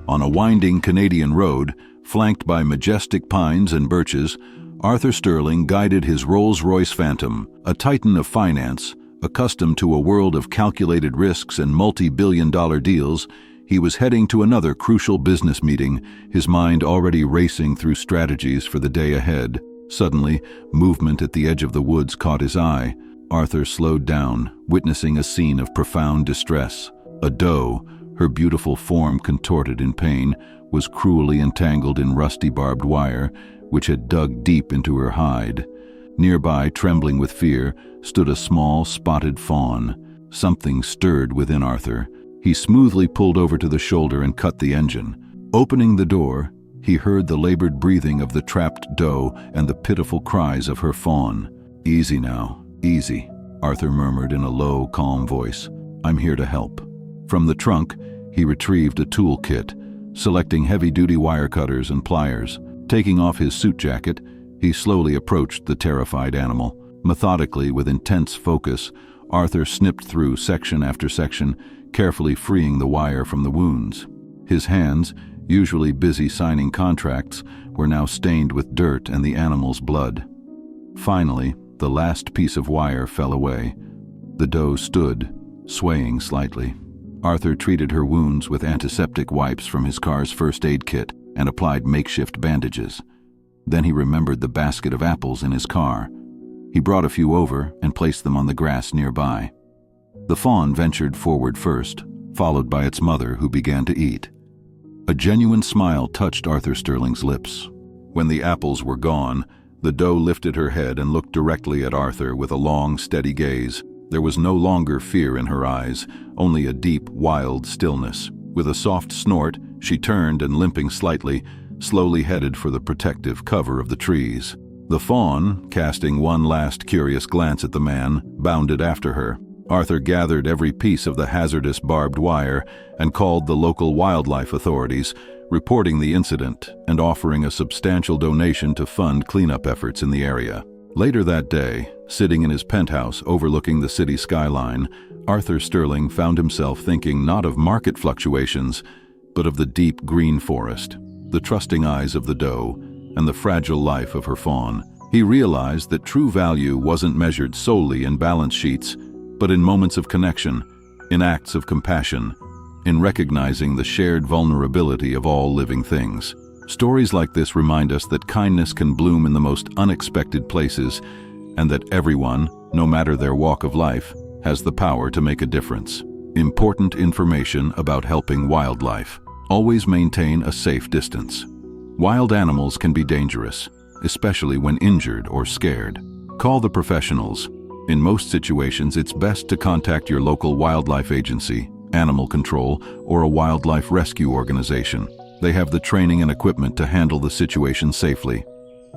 On a winding Canadian road, flanked by majestic pines and birches, Arthur Sterling guided his Rolls-Royce Phantom, a titan of finance, accustomed to a world of calculated risks and multi-billion-dollar deals. He was heading to another crucial business meeting, his mind already racing through strategies for the day ahead. Suddenly, movement at the edge of the woods caught his eye. Arthur slowed down, witnessing a scene of profound distress. A doe, her beautiful form contorted in pain, was cruelly entangled in rusty barbed wire, which had dug deep into her hide. Nearby, trembling with fear, stood a small, spotted fawn. Something stirred within Arthur. He smoothly pulled over to the shoulder and cut the engine. Opening the door, he heard the labored breathing of the trapped doe and the pitiful cries of her fawn. "Easy now, easy," Arthur murmured in a low, calm voice. "I'm here to help." From the trunk, he retrieved a tool kit, selecting heavy-duty wire cutters and pliers. Taking off his suit jacket, he slowly approached the terrified animal. Methodically, with intense focus, Arthur snipped through section after section, carefully freeing the wire from the wounds. His hands, usually busy signing contracts, were now stained with dirt and the animal's blood. Finally, the last piece of wire fell away. The doe stood, swaying slightly. Arthur treated her wounds with antiseptic wipes from his car's first aid kit and applied makeshift bandages. Then he remembered the basket of apples in his car. He brought a few over and placed them on the grass nearby. The fawn ventured forward first, followed by its mother, who began to eat. A genuine smile touched Arthur Sterling's lips. When the apples were gone, the doe lifted her head and looked directly at Arthur with a long, steady gaze. There was no longer fear in her eyes, only a deep, wild stillness. With a soft snort, she turned and, limping slightly, slowly headed for the protective cover of the trees. The fawn, casting one last curious glance at the man, bounded after her. Arthur gathered every piece of the hazardous barbed wire and called the local wildlife authorities, reporting the incident and offering a substantial donation to fund cleanup efforts in the area. Later that day, sitting in his penthouse overlooking the city skyline, Arthur Sterling found himself thinking not of market fluctuations, but of the deep green forest, the trusting eyes of the doe, and the fragile life of her fawn. He realized that true value wasn't measured solely in balance sheets, but in moments of connection, in acts of compassion, in recognizing the shared vulnerability of all living things. Stories like this remind us that kindness can bloom in the most unexpected places, and that everyone, no matter their walk of life, has the power to make a difference. Important information about helping wildlife. Always maintain a safe distance. Wild animals can be dangerous, especially when injured or scared. Call the professionals. In most situations, it's best to contact your local wildlife agency, animal control, or a wildlife rescue organization. They have the training and equipment to handle the situation safely.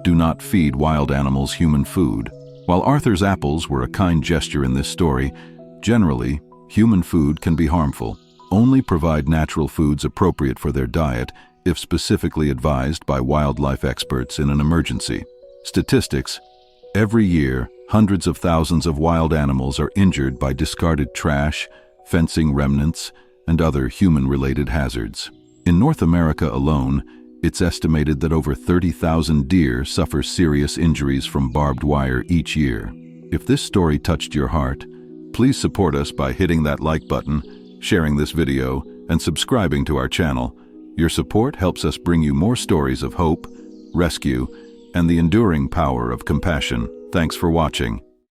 Do not feed wild animals human food. While Arthur's apples were a kind gesture in this story, generally, human food can be harmful. Only provide natural foods appropriate for their diet if specifically advised by wildlife experts in an emergency. Statistics: every year, hundreds of thousands of wild animals are injured by discarded trash, fencing remnants, and other human-related hazards. In North America alone, it's estimated that over 30,000 deer suffer serious injuries from barbed wire each year. If this story touched your heart, please support us by hitting that like button, sharing this video, and subscribing to our channel. Your support helps us bring you more stories of hope, rescue, and the enduring power of compassion. Thanks for watching.